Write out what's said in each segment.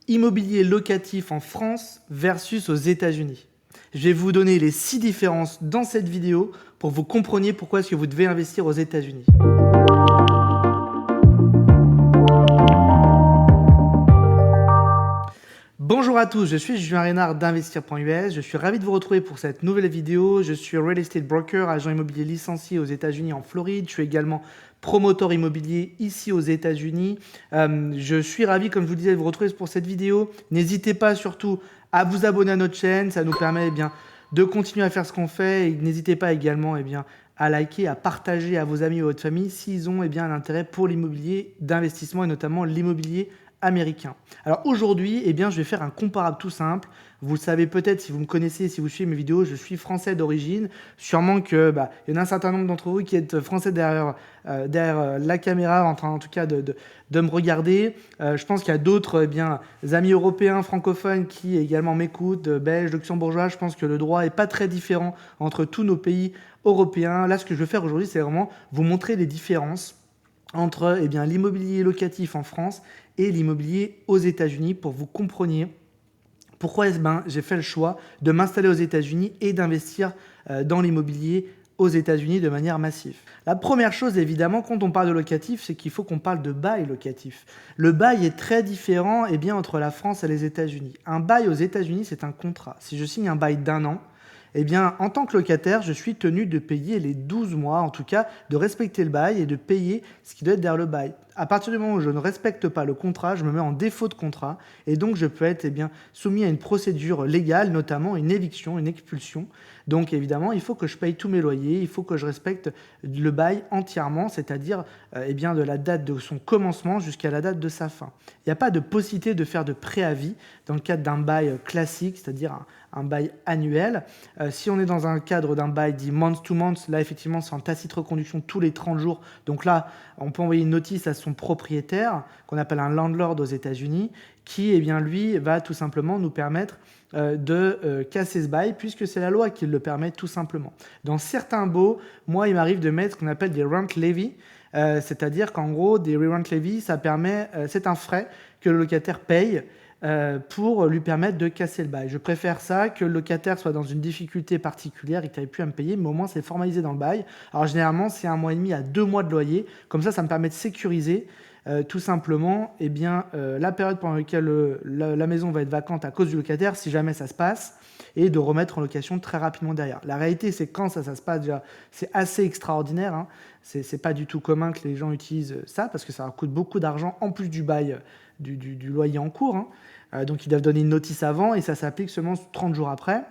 Immobilier locatif en France versus aux États-Unis. Je vais vous donner les 6 différences dans cette vidéo pour que vous compreniez pourquoi est-ce que vous devez investir aux États-Unis. Bonjour à tous, je suis Julien Reynard d'Investir.us. Je suis ravi de vous retrouver pour cette nouvelle vidéo. Je suis real estate broker, agent immobilier licencié aux États-Unis en Floride. Je suis également promoteur immobilier ici aux États-Unis. Je suis ravi, comme je vous disais, de vous retrouver pour cette vidéo. N'hésitez pas surtout à vous abonner à notre chaîne. Ça nous permet de continuer à faire ce qu'on fait. Et n'hésitez pas également à liker, à partager à vos amis ou à votre famille s'ils ont un intérêt pour l'immobilier d'investissement et notamment l'immobilier américain. Alors aujourd'hui, je vais faire un comparable tout simple. Vous le savez peut-être si vous me connaissez, si vous suivez mes vidéos, je suis français d'origine. Sûrement que il y en a un certain nombre d'entre vous qui êtes français derrière la caméra, en tout cas de me regarder. Je pense qu'il y a d'autres amis européens francophones qui également m'écoutent, belges, luxembourgeois. Je pense que le droit n'est pas très différent entre tous nos pays européens. Là, ce que je veux faire aujourd'hui, c'est vraiment vous montrer les différences entre l'immobilier locatif en France et l'immobilier aux États-Unis pour que vous compreniez pourquoi j'ai fait le choix de m'installer aux États-Unis et d'investir dans l'immobilier aux États-Unis de manière massive. La première chose, évidemment, quand on parle de locatif, c'est qu'il faut qu'on parle de bail locatif. Le bail est très différent entre la France et les États-Unis. Un bail aux États-Unis, c'est un contrat. Si je signe un bail d'1 an, en tant que locataire, je suis tenu de payer les 12 mois, en tout cas, de respecter le bail et de payer ce qui doit être derrière le bail. À partir du moment où je ne respecte pas le contrat, je me mets en défaut de contrat et donc je peux être soumis à une procédure légale, notamment une éviction, une expulsion. Donc évidemment, il faut que je paye tous mes loyers, il faut que je respecte le bail entièrement, c'est-à-dire de la date de son commencement jusqu'à la date de sa fin. Il n'y a pas de possibilité de faire de préavis dans le cadre d'un bail classique, c'est-à-dire un bail annuel. Si on est dans un cadre d'un bail dit month to month, là effectivement c'est en tacite reconduction tous les 30 jours. Donc là, on peut envoyer une notice à son propriétaire, qu'on appelle un landlord aux États-Unis, qui lui va tout simplement nous permettre de casser ce bail, puisque c'est la loi qui le permet tout simplement. Dans certains baux, moi il m'arrive de mettre ce qu'on appelle des rent levy, c'est-à-dire qu'en gros des rent levy, ça permet, c'est un frais que le locataire paye pour lui permettre de casser le bail. Je préfère ça que le locataire soit dans une difficulté particulière et qu'il n'arrive plus à me payer, mais au moins c'est formalisé dans le bail. Alors généralement c'est 1 mois et demi à 2 mois de loyer, comme ça me permet de sécuriser tout simplement la période pendant laquelle la maison va être vacante à cause du locataire, si jamais ça se passe, et de remettre en location très rapidement derrière. La réalité, c'est que quand ça se passe déjà, c'est assez extraordinaire, hein. C'est pas du tout commun que les gens utilisent ça, parce que ça leur coûte beaucoup d'argent en plus du bail, du loyer en cours, hein. Donc ils doivent donner une notice avant et ça s'applique seulement 30 jours après.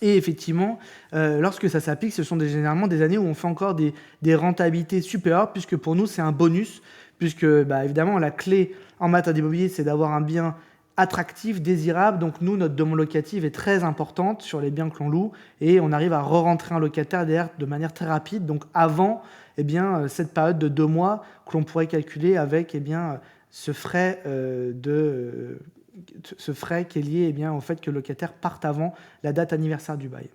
Et effectivement, lorsque ça s'applique, ce sont généralement des années où on fait encore des rentabilités supérieures, puisque pour nous, c'est un bonus, puisque évidemment, la clé en matière d'immobilier, c'est d'avoir un bien attractif, désirable. Donc nous, notre demande locative est très importante sur les biens que l'on loue et on arrive à re-rentrer un locataire derrière de manière très rapide. Donc avant cette période de 2 mois que l'on pourrait calculer avec ce frais qui est lié au fait que le locataire parte avant la date anniversaire du bail.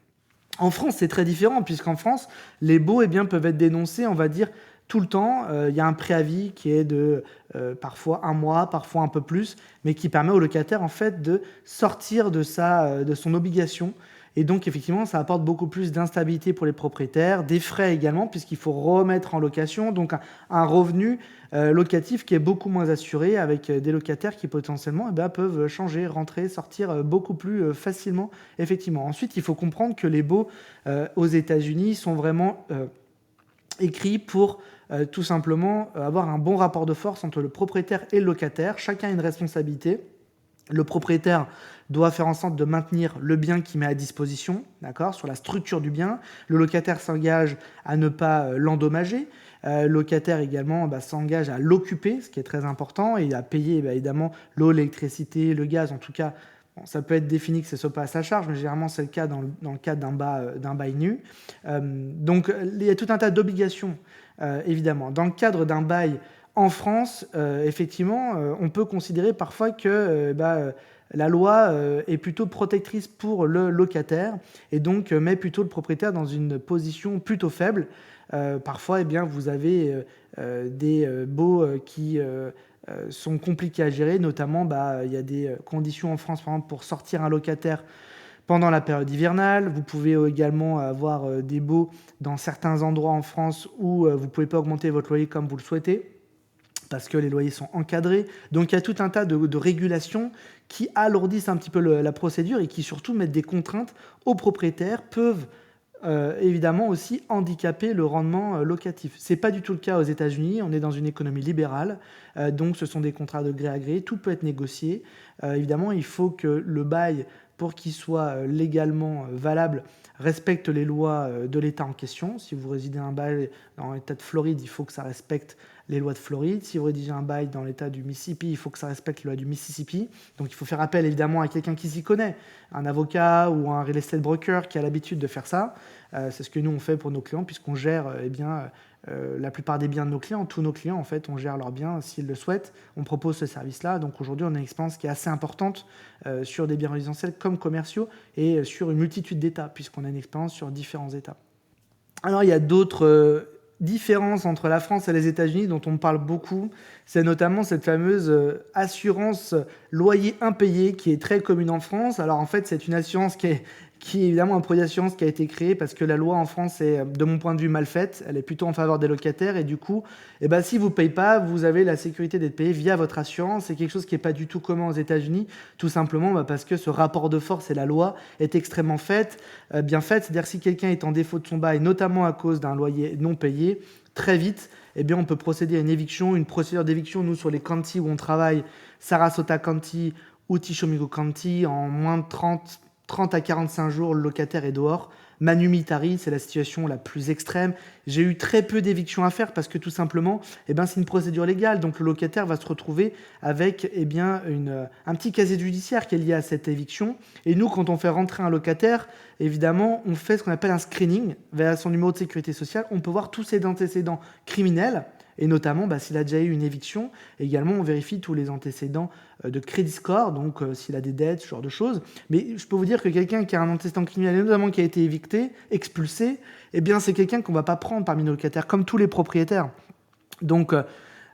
En France, c'est très différent, puisqu'en France, les baux peuvent être dénoncés, on va dire, tout le temps. Il y a un préavis qui est de parfois 1 mois, parfois un peu plus, mais qui permet au locataire en fait de sortir de son obligation. Et donc effectivement, ça apporte beaucoup plus d'instabilité pour les propriétaires, des frais également, puisqu'il faut remettre en location, donc un revenu locatif qui est beaucoup moins assuré, avec des locataires qui potentiellement peuvent changer, rentrer, sortir beaucoup plus facilement, effectivement. Ensuite, il faut comprendre que les baux aux États-Unis sont vraiment écrits pour tout simplement avoir un bon rapport de force entre le propriétaire et le locataire. Chacun a une responsabilité. Le propriétaire doit faire en sorte de maintenir le bien qu'il met à disposition, d'accord, sur la structure du bien. Le locataire s'engage à ne pas l'endommager. Le locataire également s'engage à l'occuper, ce qui est très important, et à payer évidemment l'eau, l'électricité, le gaz. En tout cas, ça peut être défini que ce ne soit pas à sa charge, mais généralement c'est le cas dans le cadre d'un bail nu. Donc il y a tout un tas d'obligations, évidemment. Dans le cadre d'un bail en France, effectivement, on peut considérer parfois que la loi est plutôt protectrice pour le locataire et donc met plutôt le propriétaire dans une position plutôt faible. Parfois, vous avez des baux qui sont compliquées à gérer, notamment il y a des conditions en France par exemple pour sortir un locataire pendant la période hivernale. Vous pouvez également avoir des baux dans certains endroits en France où vous ne pouvez pas augmenter votre loyer comme vous le souhaitez, parce que les loyers sont encadrés. Donc il y a tout un tas de régulations qui alourdissent un petit peu la procédure et qui surtout mettent des contraintes aux propriétaires, peuvent évidemment aussi handicaper le rendement locatif. Ce n'est pas du tout le cas aux États-Unis, on est dans une économie libérale, donc ce sont des contrats de gré à gré, tout peut être négocié. Évidemment, il faut que le bail, pour qu'il soit légalement valable, respecte les lois de l'État en question. Si vous résidez un bail dans l'État de Floride, il faut que ça respecte les lois de Floride. Si vous rédigez un bail dans l'État du Mississippi, il faut que ça respecte les lois du Mississippi. Donc il faut faire appel évidemment à quelqu'un qui s'y connaît, un avocat ou un real estate broker qui a l'habitude de faire ça. C'est ce que nous on fait pour nos clients, puisqu'on gère la plupart des biens de nos clients. Tous nos clients, en fait, on gère leurs biens s'ils le souhaitent. On propose ce service-là. Donc aujourd'hui, on a une expérience qui est assez importante sur des biens résidentiels comme commerciaux et sur une multitude d'États, puisqu'on a une expérience sur différents États. Alors, il y a d'autres différences entre la France et les États-Unis dont on parle beaucoup. C'est notamment cette fameuse assurance loyer impayé qui est très commune en France. Alors, en fait, c'est une assurance qui est évidemment un produit d'assurance qui a été créé parce que la loi en France est, de mon point de vue, mal faite. Elle est plutôt en faveur des locataires et du coup, si vous ne payez pas, vous avez la sécurité d'être payé via votre assurance. C'est quelque chose qui n'est pas du tout commun aux États-Unis, tout simplement parce que ce rapport de force et la loi est extrêmement bien faite. C'est-à-dire si quelqu'un est en défaut de son bail, notamment à cause d'un loyer non payé, très vite, on peut procéder à une éviction, une procédure d'éviction. Nous, sur les counties où on travaille, Sarasota County ou Tishomingo County, en moins de 30 à 45 jours, le locataire est dehors. Manu Militari, c'est la situation la plus extrême. J'ai eu très peu d'évictions à faire parce que tout simplement, c'est une procédure légale. Donc le locataire va se retrouver avec un petit casier judiciaire qui est lié à cette éviction. Et nous, quand on fait rentrer un locataire, évidemment, on fait ce qu'on appelle un screening vers son numéro de sécurité sociale. On peut voir tous ses antécédents criminels. Et notamment, s'il a déjà eu une éviction, également, on vérifie tous les antécédents de crédit score, donc s'il a des dettes, ce genre de choses. Mais je peux vous dire que quelqu'un qui a un antécédent criminel, et notamment qui a été évicté, expulsé, c'est quelqu'un qu'on ne va pas prendre parmi nos locataires, comme tous les propriétaires. Donc,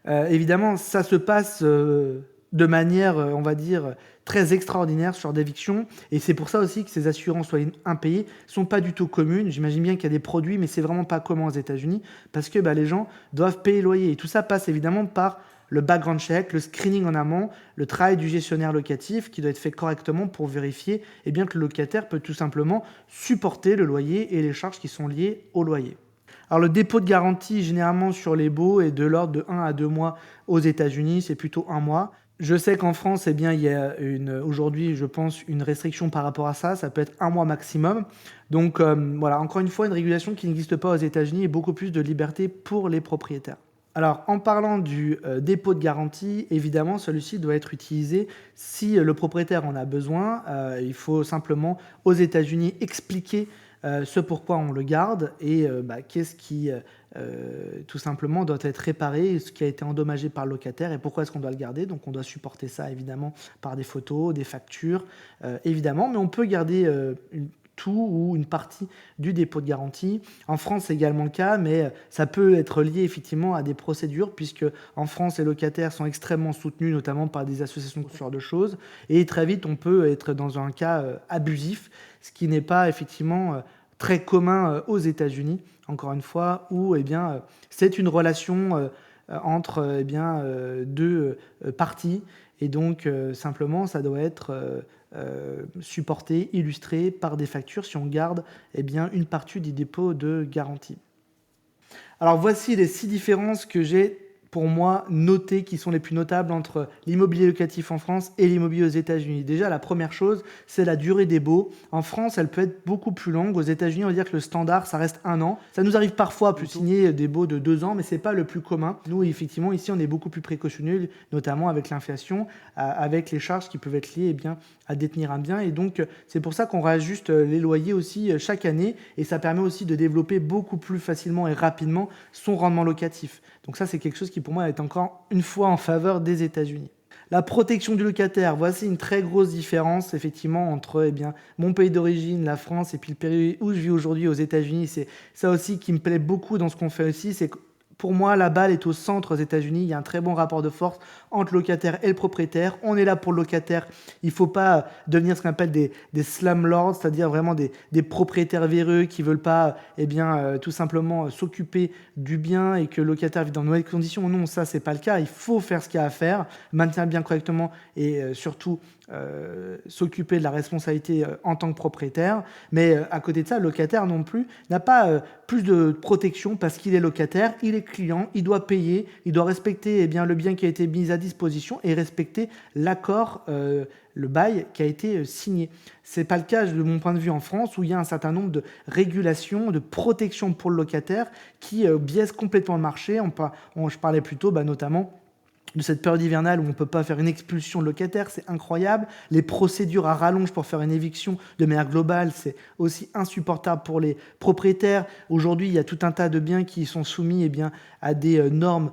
évidemment, ça se passe de manière, on va dire, très extraordinaire sur d'éviction. Et c'est pour ça aussi que ces assurances impayées ne sont pas du tout communes. J'imagine bien qu'il y a des produits, mais c'est vraiment pas commun aux États-Unis parce que les gens doivent payer le loyer. Et tout ça passe évidemment par le background check, le screening en amont, le travail du gestionnaire locatif qui doit être fait correctement pour vérifier que le locataire peut tout simplement supporter le loyer et les charges qui sont liées au loyer. Alors le dépôt de garantie généralement sur les baux est de l'ordre de 1 à 2 mois aux États-Unis, c'est plutôt 1 mois. Je sais qu'en France, il y a aujourd'hui, je pense, une restriction par rapport à ça. Ça peut être 1 mois maximum. Donc voilà, encore une fois, une régulation qui n'existe pas aux États-Unis et beaucoup plus de liberté pour les propriétaires. Alors, en parlant du dépôt de garantie, évidemment, celui-ci doit être utilisé si le propriétaire en a besoin. Il faut simplement, aux États-Unis, expliquer ce pourquoi on le garde et qu'est-ce qui, tout simplement, doit être réparé, ce qui a été endommagé par le locataire et pourquoi est-ce qu'on doit le garder. Donc, on doit supporter ça, évidemment, par des photos, des factures, évidemment. Mais on peut garder tout ou une partie du dépôt de garantie. En France, c'est également le cas, mais ça peut être lié effectivement à des procédures, puisque en France, les locataires sont extrêmement soutenus, notamment par des associations de ce genre de choses, et très vite, on peut être dans un cas abusif, ce qui n'est pas effectivement très commun aux États-Unis, encore une fois, où c'est une relation entre deux parties, et donc simplement, ça doit être supporté, illustré par des factures si on garde une partie du dépôt de garantie. Alors voici les 6 différences que j'ai pour moi notées, qui sont les plus notables entre l'immobilier locatif en France et l'immobilier aux États-Unis. Déjà, la première chose, c'est la durée des baux. En France, elle peut être beaucoup plus longue. Aux États-Unis, on va dire que le standard, ça reste 1 an. Ça nous arrive parfois de signer des baux de 2 ans, mais c'est pas le plus commun. Nous, effectivement, ici, on est beaucoup plus précautionneux, notamment avec l'inflation, avec les charges qui peuvent être liées à détenir un bien. Et donc, c'est pour ça qu'on réajuste les loyers aussi chaque année. Et ça permet aussi de développer beaucoup plus facilement et rapidement son rendement locatif. Donc ça, c'est quelque chose qui, pour moi, est encore une fois en faveur des États-Unis. La protection du locataire, voici une très grosse différence effectivement entre mon pays d'origine, la France, et puis le pays où je vis aujourd'hui aux États-Unis. C'est ça aussi qui me plaît beaucoup dans ce qu'on fait aussi, c'est que Pour moi, la balle est au centre aux États-Unis. Il y a un très bon rapport de force entre le locataire et le propriétaire. On est là pour le locataire. Il ne faut pas devenir ce qu'on appelle des slumlords, c'est-à-dire vraiment des propriétaires véreux qui ne veulent pas tout simplement s'occuper du bien et que le locataire vit dans de mauvaises conditions. Non, ça, ce n'est pas le cas. Il faut faire ce qu'il y a à faire, maintenir le bien correctement et surtout s'occuper de la responsabilité en tant que propriétaire. Mais à côté de ça, le locataire non plus n'a pas plus de protection parce qu'il est locataire, il est client, il doit payer, il doit respecter le bien qui a été mis à disposition et respecter l'accord, le bail qui a été signé. Ce n'est pas le cas de mon point de vue en France où il y a un certain nombre de régulations, de protections pour le locataire qui biaisent complètement le marché. Je parlais plus tôt notamment de cette période hivernale où on ne peut pas faire une expulsion de locataire, c'est incroyable. Les procédures à rallonge pour faire une éviction de manière globale, c'est aussi insupportable pour les propriétaires. Aujourd'hui, il y a tout un tas de biens qui sont soumis à des normes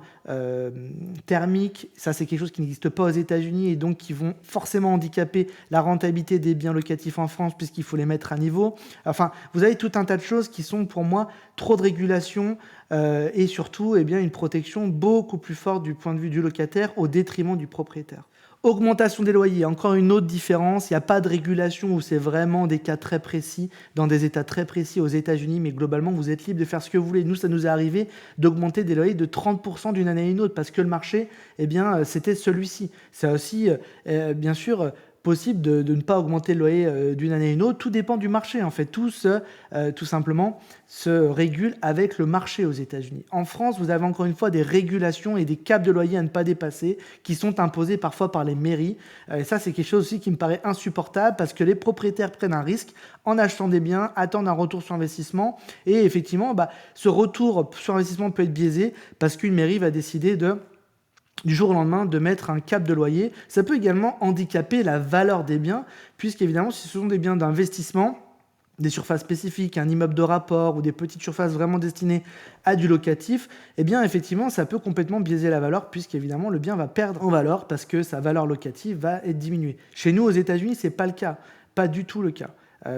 thermiques. Ça, c'est quelque chose qui n'existe pas aux États-Unis et donc qui vont forcément handicaper la rentabilité des biens locatifs en France puisqu'il faut les mettre à niveau. Enfin, vous avez tout un tas de choses qui sont pour moi trop de régulation et surtout une protection beaucoup plus forte du point de vue du locataire au détriment du propriétaire. Augmentation des loyers, encore une autre différence, il n'y a pas de régulation où c'est vraiment des cas très précis, dans des états très précis aux États-Unis, mais globalement vous êtes libre de faire ce que vous voulez. Nous, ça nous est arrivé d'augmenter des loyers de 30% d'une année à une autre parce que le marché, c'était celui-ci. C'est aussi, bien sûr, possible de ne pas augmenter le loyer d'une année à une autre. Tout dépend du marché. En fait, tout simplement se régule avec le marché aux États-Unis. En France, vous avez encore une fois des régulations et des caps de loyer à ne pas dépasser qui sont imposés parfois par les mairies. Et ça, c'est quelque chose aussi qui me paraît insupportable parce que les propriétaires prennent un risque en achetant des biens, attendent un retour sur investissement. Et effectivement, ce retour sur investissement peut être biaisé parce qu'une mairie va décider du jour au lendemain de mettre un cap de loyer. Ça peut également handicaper la valeur des biens, puisqu'évidemment, si ce sont des biens d'investissement, des surfaces spécifiques, un immeuble de rapport ou des petites surfaces vraiment destinées à du locatif, effectivement, ça peut complètement biaiser la valeur, puisqu'évidemment, le bien va perdre en valeur parce que sa valeur locative va être diminuée. Chez nous, aux États-Unis, ce n'est pas le cas, pas du tout le cas.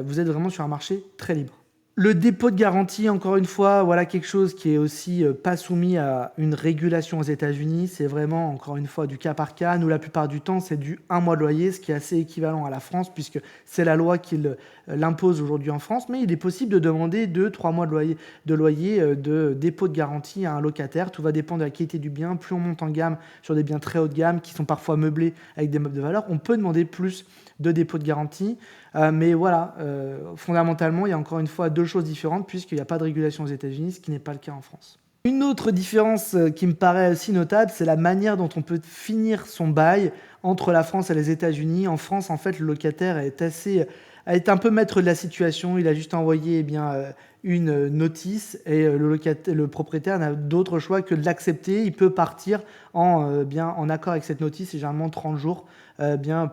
Vous êtes vraiment sur un marché très libre. Le dépôt de garantie, encore une fois, voilà quelque chose qui est aussi pas soumis à une régulation aux États-Unis. C'est vraiment, encore une fois, du cas par cas. Nous, la plupart du temps, c'est du 1 mois de loyer, ce qui est assez équivalent à la France, puisque c'est la loi qui l'impose aujourd'hui en France. Mais il est possible de demander 2-3 mois de loyer de dépôt de garantie à un locataire. Tout va dépendre de la qualité du bien. Plus on monte en gamme sur des biens très haut de gamme, qui sont parfois meublés avec des meubles de valeur, on peut demander plus de dépôt de garantie. Mais voilà, fondamentalement, il y a encore une fois deux choses différentes puisqu'il n'y a pas de régulation aux États-Unis, ce qui n'est pas le cas en France. Une autre différence qui me paraît aussi notable, c'est la manière dont on peut finir son bail entre la France et les États-Unis. En France, en fait, le locataire est un peu maître de la situation. Il a juste envoyé une notice et le propriétaire n'a d'autre choix que de l'accepter. Il peut partir en accord avec cette notice, et généralement 30 jours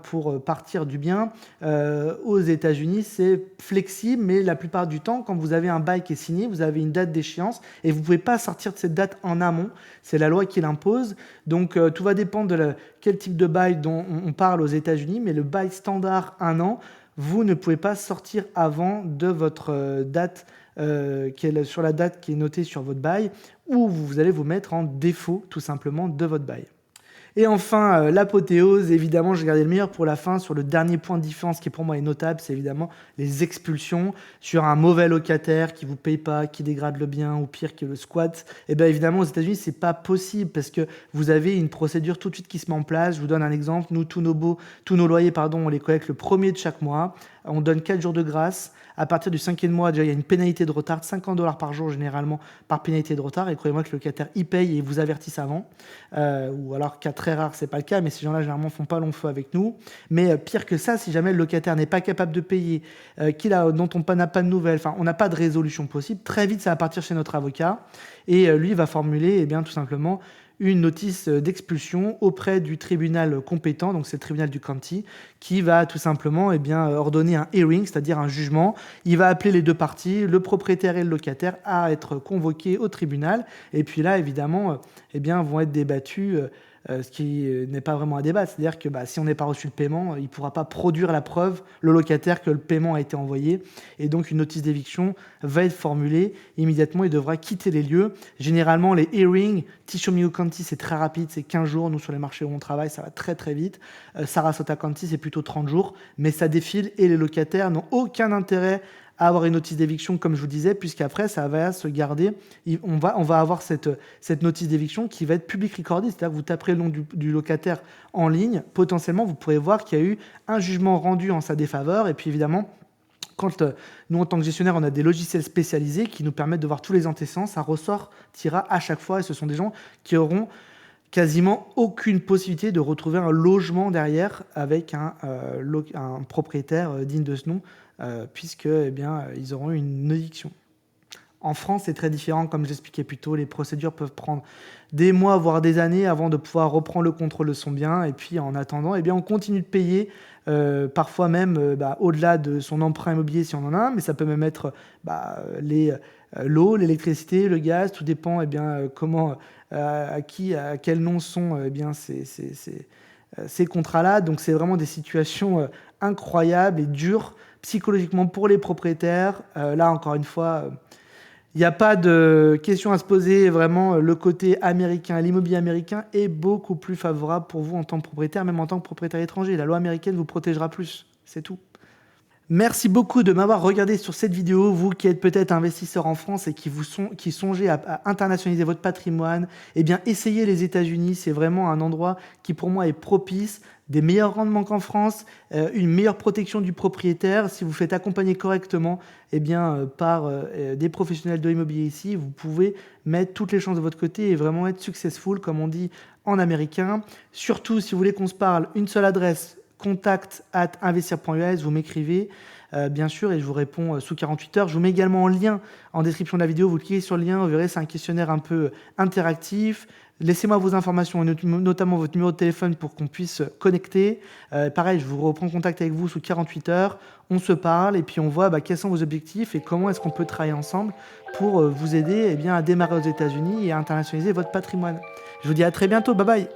pour partir du bien. Aux États-Unis, c'est flexible, mais la plupart du temps, quand vous avez un bail qui est signé, vous avez une date d'échéance et vous ne pouvez pas sortir de cette date en amont. C'est la loi qui l'impose. Donc, tout va dépendre de quel type de bail dont on parle aux États-Unis, mais le bail standard 1 an, vous ne pouvez pas sortir avant de votre date, sur la date qui est notée sur votre bail, ou vous allez vous mettre en défaut tout simplement de votre bail. Et enfin, l'apothéose, évidemment, j'ai gardé le meilleur pour la fin sur le dernier point de différence qui pour moi est notable, c'est évidemment les expulsions sur un mauvais locataire qui ne vous paye pas, qui dégrade le bien ou pire que le squat. Et bien évidemment, aux États-Unis, ce n'est pas possible parce que vous avez une procédure tout de suite qui se met en place. Je vous donne un exemple. Nous, tous nos loyers, on les collecte le 1er de chaque mois. On donne 4 jours de grâce. À partir du 5e mois, déjà, il y a une pénalité de retard de $50 par jour, généralement, par pénalité de retard. Et croyez-moi que le locataire y paye et vous avertisse avant. Ou alors, cas très rare, c'est pas le cas, mais ces gens-là, généralement, font pas long feu avec nous. Mais pire que ça, si jamais le locataire n'est pas capable de payer, dont on n'a pas de nouvelles, on n'a pas de résolution possible, très vite, ça va partir chez notre avocat. Et lui va formuler, tout simplement, une notice d'expulsion auprès du tribunal compétent, donc c'est le tribunal du county, qui va tout simplement ordonner un hearing, c'est-à-dire un jugement. Il va appeler les deux parties, le propriétaire et le locataire, à être convoqués au tribunal. Et puis là, évidemment, vont être débattus ce qui n'est pas vraiment un débat. C'est-à-dire que si on n'est pas reçu le paiement, il ne pourra pas produire la preuve, le locataire, que le paiement a été envoyé. Et donc, une notice d'éviction va être formulée. Immédiatement, il devra quitter les lieux. Généralement, les hearings, Tishomingo County, c'est très rapide, c'est 15 jours. Nous, sur les marchés où on travaille, ça va très très vite. Sarasota County, c'est plutôt 30 jours. Mais ça défile et les locataires n'ont aucun intérêt à avoir une notice d'éviction, comme je vous disais, puisqu'après, ça va se garder. On va avoir cette notice d'éviction qui va être public recordée, c'est-à-dire que vous taperez le nom du locataire en ligne. Potentiellement, vous pourrez voir qu'il y a eu un jugement rendu en sa défaveur. Et puis, évidemment, quand nous, en tant que gestionnaire, on a des logiciels spécialisés qui nous permettent de voir tous les antécédents, ça ressortira à chaque fois. Et ce sont des gens qui auront quasiment aucune possibilité de retrouver un logement derrière avec un propriétaire digne de ce nom, puisque ils auront une éviction. En France, c'est très différent, comme j'expliquais plus tôt, les procédures peuvent prendre des mois, voire des années avant de pouvoir reprendre le contrôle de son bien. Et puis en attendant, on continue de payer, parfois même au-delà de son emprunt immobilier si on en a un, mais ça peut même être l'eau, l'électricité, le gaz, tout dépend comment, à quel nom sont ces contrats-là. Donc c'est vraiment des situations incroyables et dures psychologiquement pour les propriétaires. Là, encore une fois, il n'y a pas de question à se poser. Vraiment, le côté américain, l'immobilier américain est beaucoup plus favorable pour vous en tant que propriétaire, même en tant que propriétaire étranger. La loi américaine vous protégera plus, c'est tout. Merci beaucoup de m'avoir regardé sur cette vidéo, vous qui êtes peut-être investisseur en France et qui songez à internationaliser votre patrimoine. Essayez les États-Unis, c'est vraiment un endroit qui pour moi est propice, des meilleurs rendements qu'en France, une meilleure protection du propriétaire. Si vous faites accompagner correctement par des professionnels de l'immobilier ici, vous pouvez mettre toutes les chances de votre côté et vraiment être successful, comme on dit en américain. Surtout, si vous voulez qu'on se parle, une seule adresse, contact@investir.us, vous m'écrivez bien sûr et je vous réponds sous 48 heures. Je vous mets également en lien en description de la vidéo, vous cliquez sur le lien, vous verrez c'est un questionnaire un peu interactif. Laissez-moi vos informations, notamment votre numéro de téléphone pour qu'on puisse connecter. Pareil, je vous reprends contact avec vous sous 48 heures, on se parle et puis on voit quels sont vos objectifs et comment est-ce qu'on peut travailler ensemble pour vous aider à démarrer aux États-Unis et à internationaliser votre patrimoine. Je vous dis à très bientôt, bye bye.